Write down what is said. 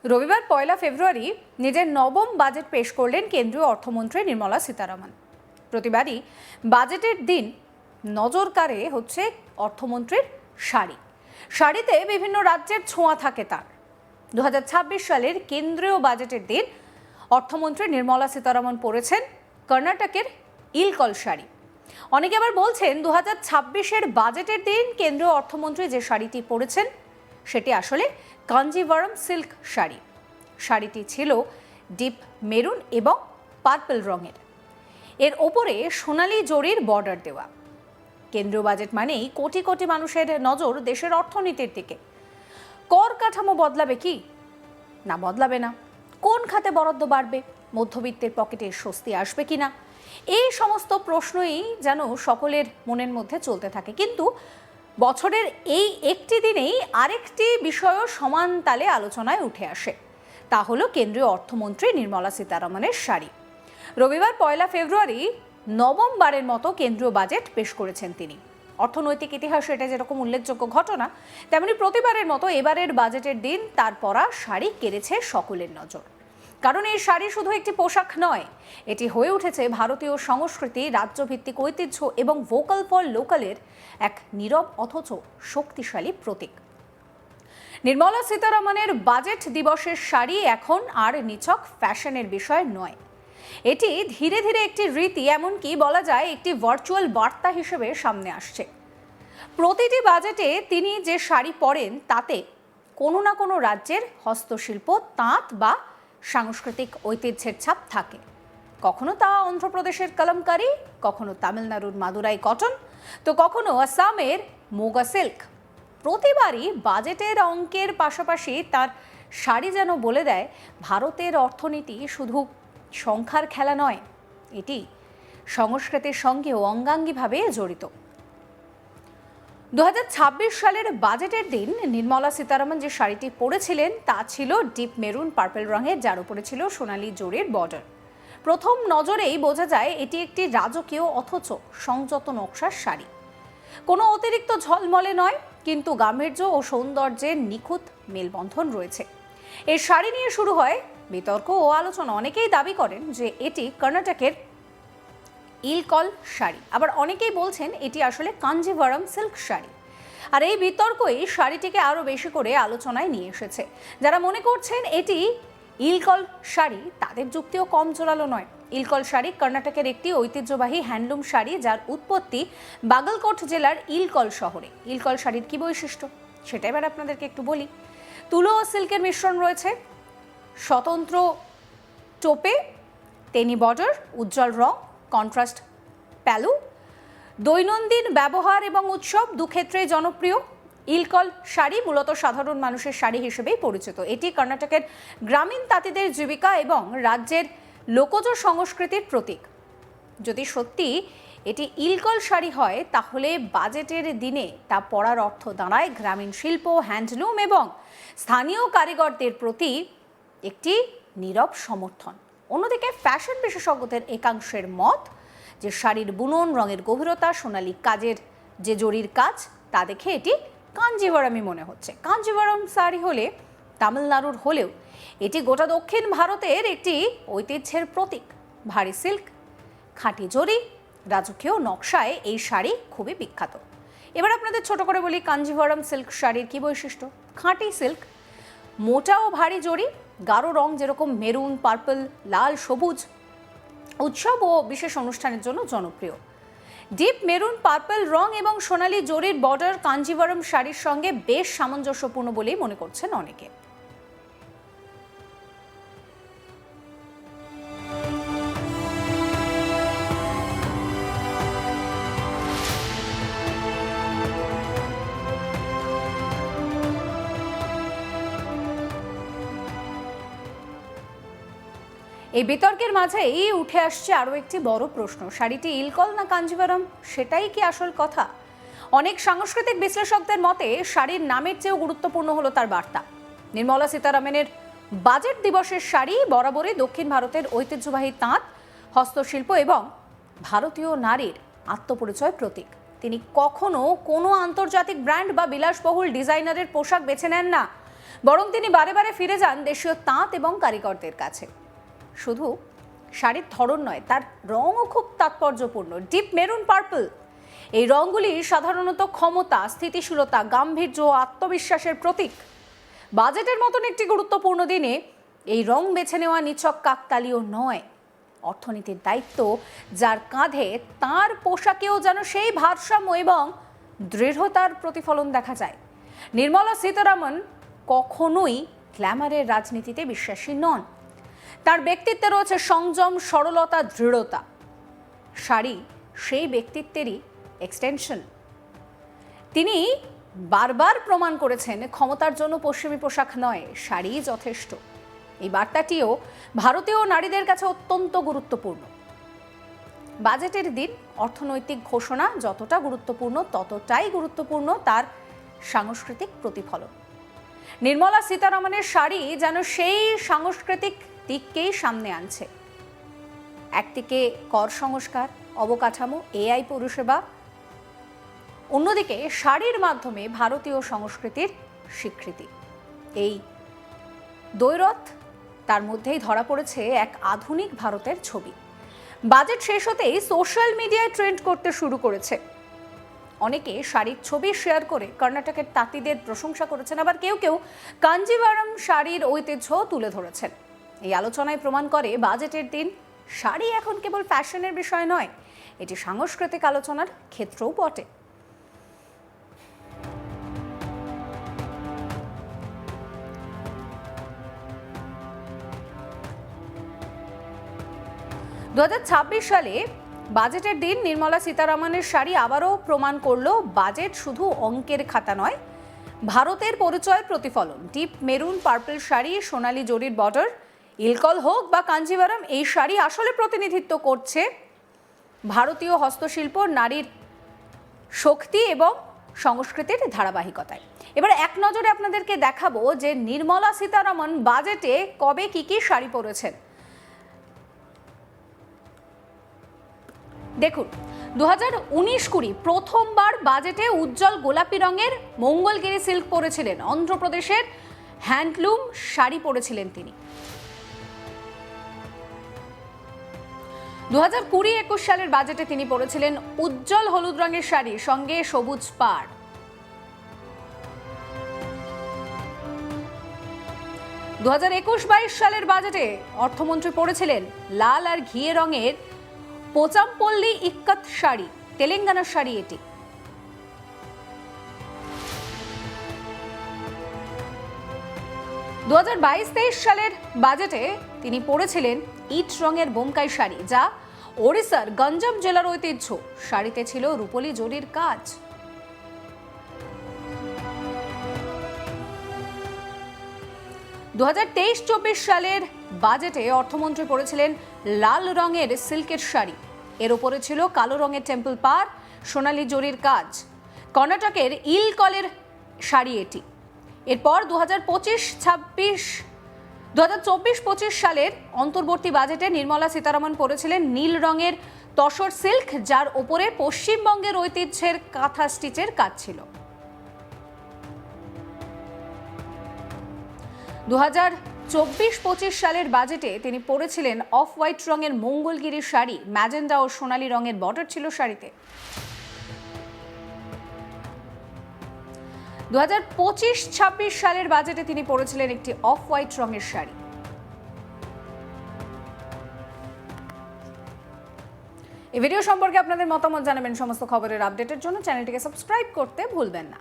রবিবার 1 ফেব্রুয়ারি নিজের নবম বাজেট পেশ করলেন কেন্দ্রীয় অর্থমন্ত্রী নির্মলা সীতারামন। প্রতিবারই বাজেটের দিন নজর কাড়ে হচ্ছে অর্থমন্ত্রীর শাড়িতে বিভিন্ন রাজ্যের ছোঁয়া থাকে তার। 2026 সালের কেন্দ্রীয় বাজেটের দিন অর্থমন্ত্রী নির্মলা সীতারামন পরেছেন কর্ণাটকের ইলকল শাড়ি। অনেকে আবার বলছেন 2026-এর বাজেটের দিন কেন্দ্রীয় অর্থমন্ত্রী যে শাড়িটি পরেছেন সেটি আসলে কাঞ্জিভারম সিল্ক শাড়ি। শাড়িটি ছিল ডিপ মেরুন এবং পার্পল রঙের, এর ওপরে সোনালি জরির বর্ডার দেওয়া। কেন্দ্রীয় বাজেট মানেই কোটি কোটি মানুষের নজর দেশের অর্থনীতির দিকে। কর কাঠামো বদলাবে কি না বদলাবে না, কোন খাতে বরাদ্দ বাড়বে, মধ্যবিত্তের পকেটে স্বস্তি আসবে কিনা, এই সমস্ত প্রশ্নই যেন সকলের মনের মধ্যে চলতে থাকে। কিন্তু বছরের এই একটি দিনেই আরেকটি বিষয়ও সমান তালে আলোচনায় উঠে আসে, তা হলো কেন্দ্রীয় অর্থমন্ত্রী নির্মলা সীতারামনের শাড়ি। রবিবার 1 ফেব্রুয়ারি নবমবারের মতো কেন্দ্রীয় বাজেট পেশ করেছেন তিনি। অর্থনৈতিক ইতিহাসে এটা যেরকম উল্লেখযোগ্য ঘটনা, তেমনি প্রতিবারের মতো এবারের বাজেটের দিন তার পরা শাড়ি কেড়েছে সকলের নজর। কারণ এই শাড়ি শুধু একটি পোশাক নয়, এটি হয়ে উঠেছে ভারতীয় সংস্কৃতি, রাজ্যভিত্তিক ঐতিহ্য এবং ভোকাল ফর লোকালের এক নীরব অথচ শক্তিশালী প্রতীক। নির্মলা সীতারামনের বাজেট দিবসের শাড়ি এখন আর নিছক ফ্যাশনের বিষয় নয়, এটি ধীরে ধীরে একটি রীতি, এমনকি বলা যায় একটি ভার্চুয়াল বার্তা হিসেবে সামনে আসছে। প্রতিটি বাজেটে তিনি যে শাড়ি পরেন তাতে কোনো না কোনো রাজ্যের হস্তশিল্প, তাঁত বা সাংস্কৃতিক ঐতিহ্যের ছাপ থাকে। কখনো তা অন্ধ্রপ্রদেশের কলমকারি, কখনো তামিলনাড়ুর মাদুরাই কটন, তো কখনো আসামের মোগা সিল্ক। প্রতিবারই বাজেটের অঙ্কের পাশাপাশি তার শাড়ি যেন বলে দেয় ভারতের অর্থনীতি শুধু সংখ্যার খেলা নয়, এটি সংস্কৃতির সঙ্গেও অঙ্গাঙ্গিভাবে জড়িত। 2026 সালের বাজেটের দিন নির্মলা সীতারামন যে শাড়িটি পরেছিলেন তা ছিল ডিপ মেরুন পার্পল রঙের, যার উপরে ছিল সোনালি জরির বর্ডার। প্রথম নজরেই বোঝা যায় এটি একটি রাজকীয় অথচ সংযত নকশার শাড়ি। কোনো অতিরিক্ত ঝলমলে নয়, কিন্তু গাম্ভীর্য ও সৌন্দর্যের নিখুঁত মেলবন্ধন রয়েছে। এই শাড়ি নিয়ে শুরু হয় বিতর্ক ও আলোচনা। অনেকেই দাবি করেন যে এটি কর্ণাটকের ইলকল শাড়ি, আবার অনেকেই বলছেন এটি আসলে কাঞ্জিভারম সিল্ক শাড়ি। আর এই বিতর্কই শাড়িটিকে আরও বেশি করে আলোচনায় নিয়ে এসেছে। যারা মনে করছেন এটি ইলকল শাড়ি, তাদের যুক্তিও কম জোরালো নয়। ইলকল শাড়ি কর্ণাটকের একটি ঐতিহ্যবাহী হ্যান্ডলুম শাড়ি, যার উৎপত্তি বাগলকোট জেলার ইলকল শহরে। ইলকল শাড়ির কি বৈশিষ্ট্য সেটা এবার আপনাদেরকে একটু বলি। তুলো ও সিল্কের মিশ্রণ রয়েছে, স্বতন্ত্র টোপে, তেনি বর্ডার, উজ্জ্বল রং, কন্ট্রাস্ট প্যালু। দৈনন্দিন ব্যবহার এবং উৎসব দুক্ষেত্রেই জনপ্রিয়। ইলকল শাড়ি মূলত সাধারণ মানুষের শাড়ি হিসেবেই পরিচিত। এটি কর্ণাটকের গ্রামীণ তাঁতিদের জীবিকা এবং রাজ্যের লোকজ সংস্কৃতির প্রতীক। যদি সত্যি এটি ইলকল শাড়ি হয়, তাহলে বাজেটের দিনে তা পরার অর্থ দাঁড়ায় গ্রামীণ শিল্প, হ্যান্ডলুম এবং স্থানীয় কারিগরদের প্রতি একটি নীরব সমর্থন। অন্যদিকে ফ্যাশন বিশেষজ্ঞদের একাংশের মত যে শাড়ির বুনন, রঙের গভীরতা, সোনালী কাজের যে জরির কাজ, তা দেখে এটি কাঞ্জিভারমই মনে হচ্ছে। কাঞ্জিভারম শাড়ি হলে তামিলনাড়ুর হলেও এটি গোটা দক্ষিণ ভারতের একটি ঐতিহ্যের প্রতীক। ভারী সিল্ক, খাঁটি জরি, রাজকীয় নকশায় এই শাড়ি খুবই বিখ্যাত। এবার আপনাদের ছোট করে বলি কাঞ্জিভারম সিল্ক শাড়ির কি বৈশিষ্ট্য। খাঁটি সিল্ক, মোটা ও ভারী জরি, গাঢ় রং যেরকম মেরুন, পার্পল, লাল, সবুজ, উৎসব ও বিশেষ অনুষ্ঠানের জন্য জনপ্রিয়। ডিপ মেরুন, পার্পল রং এবং সোনালী জরির বর্ডার কাঞ্জিভারম শাড়ির সঙ্গে বেশ সামঞ্জস্যপূর্ণ বলেই মনে করছেন অনেকে। এই বিতর্কের মাঝেই উঠে আসছে আরও একটি বড় প্রশ্ন, শাড়িটি ইলকল না কাঞ্জিভারম, সেটাই কি আসল কথা? অনেক সাংস্কৃতিক বিশ্লেষকদের মতে শাড়ির নামের চেয়েও গুরুত্বপূর্ণ হলো তার বার্তা। নির্মলা সীতারামনের বাজেট দিবসের শাড়ি বরাবরই দক্ষিণ ভারতের ঐতিহ্যবাহী তাঁত, হস্তশিল্প এবং ভারতীয় নারীর আত্মপরিচয় প্রতীক। তিনি কখনো কোনো আন্তর্জাতিক ব্র্যান্ড বা বিলাসবহুল ডিজাইনারের পোশাক বেছে নেন না। বরং তিনি বারে বারে ফিরে যান দেশীয় তাঁত এবং কারিগরদের কাছে। শুধু শাড়ির ধরন নয়, তার রঙও খুব তাৎপর্যপূর্ণ। ডিপ মেরুন পার্পল, এই রঙগুলি সাধারণত ক্ষমতা, স্থিতিশীলতা, গাম্ভীর্য ও আত্মবিশ্বাসের প্রতীক। বাজেটের মতন একটি গুরুত্বপূর্ণ দিনে এই রং বেছে নেওয়া নিছক কাকতালীয় নয়, অর্থনীতির দায়িত্ব যার কাঁধে, তার পোশাকেও যেন সেই ভারসাম্য এবং দৃঢ়তার প্রতিফলন দেখা যায়। নির্মলা সীতারামন কখনোই গ্ল্যামারের রাজনীতিতে বিশ্বাসী নন। তার ব্যক্তিত্বে রয়েছে সংযম, সরলতা, দৃঢ়তা। শাড়ি সেই ব্যক্তিত্বেরই এক্সটেনশন। তিনি বারবার প্রমাণ করেছেন, ক্ষমতার জন্য পশ্চিমী পোশাক নয়, শাড়িই যথেষ্ট। এই বার্তাটিও ভারতীয় নারীদের কাছে অত্যন্ত গুরুত্বপূর্ণ। বাজেটের দিন অর্থনৈতিক ঘোষণা যতটা গুরুত্বপূর্ণ, ততটাই গুরুত্বপূর্ণ তার সাংস্কৃতিক প্রতিফলন। নির্মলা সীতারামনের শাড়ি যেন সেই সাংস্কৃতিক দিককেই সামনে আনছে। একদিকে কর সংস্কার, অবকাঠামো, এআই পরিষেবা, অন্যদিকে শাড়ির মাধ্যমে ভারতীয় সংস্কৃতির স্বীকৃতি। এই দ্বৈরথ, তার মধ্যেই ধরা পড়েছে এক আধুনিক ভারতের ছবি। বাজেট শেষ হতেই সোশ্যাল মিডিয়ায় ট্রেন্ড করতে শুরু করেছে। অনেকে শাড়ির ছবি শেয়ার করে কর্ণাটকের তাঁতিদের প্রশংসা করেছেন, আবার কেউ কেউ কাঞ্জিভারম শাড়ির ঐতিহ্য তুলে ধরেছেন। এই আলোচনায় প্রমাণ করে বাজেটের দিন শাড়ি এখন কেবল ফ্যাশনের বিষয় নয়, এটি সাংস্কৃতিক আলোচনার ক্ষেত্রও বটে। দু সালে বাজেটের দিন নির্মলা সীতারামনের শাড়ি আবারও প্রমাণ করলো, বাজেট শুধু অঙ্কের খাতা নয়, ভারতের পরিচয়ের প্রতিফলন। ডিপ মেরুন পার্পল শাড়ি, সোনালী জরির বর্ডার, ইলকল হোক বা কাঞ্জিভারম, এই শাড়ি আসলে প্রতিনিধিত্ব করছে ভারতীয় হস্তশিল্প, নারীর শক্তি এবং সংস্কৃতির ধারাবাহিকতায়। এবার এক নজরে আপনাদেরকে দেখাবো যে নির্মলা সীতারামন বাজেটে কবে কি শাড়ি পরেছেন। দেখুন, 2019-20 প্রথমবার বাজেটে উজ্জ্বল গোলাপি রঙের মঙ্গলগিরি সিল্ক পরেছিলেন। অন্ধ্রপ্রদেশের হ্যান্ডলুম শাড়ি পরেছিলেন তিনি। 2020-21 সালের বাজেটে তিনি পরেছিলেন উজ্জ্বল হলুদ রঙের শাড়ি, সঙ্গে সবুজ পাড়। 2021-22 সালের বাজেটে অর্থমন্ত্রী পরেছিলেন লাল আর ঘিয়ে রঙের পোচামপল্লী ইক্কত শাড়ি, তেলেঙ্গানার শাড়ি এটি। 2022-23 সালের বাজেটে তিনি পরেছিলেন ইট রঙের বোমকাই শাড়ি, যা ওড়িশার গঞ্জাম জেলার ঐতিহ্য। শাড়িতে ছিল রূপলি জরির কাজ। 2023-24 সালের বাজেটে অর্থমন্ত্রী পরেছিলেন লাল রঙের সিল্কের শাড়ি, এর উপরে ছিল কালো রঙের টেম্পল পাড়, সোনালী জরির কাজ। কর্ণাটকের ইলকলের শাড়ি এটি। এরপর 2024-25 সালের অন্তর্বর্তী বাজেটে নির্মলা সীতারামন পরেছিলেন নীল রঙের তসর সিল্ক, যার উপরে পশ্চিমবঙ্গের ঐতিহ্যের কাঁথা স্টিচের কাজ ছিল। 2024-25 সালের বাজেটে তিনি পরেছিলেন অফ হোয়াইট রঙের মঙ্গলগিরি শাড়ি, ম্যাজেন্ডা ও সোনালী রঙের বর্ডার ছিল শাড়িতে। 2025-26 সালের বাজেটে তিনি পরেছিলেন একটি অফ হোয়াইট রঙের শাড়ি। এই ভিডিও সম্পর্কে আপনাদের মতামত জানাবেন। সমস্ত খবরের আপডেটের জন্য চ্যানেলটিকে সাবস্ক্রাইব করতে ভুলবেন না।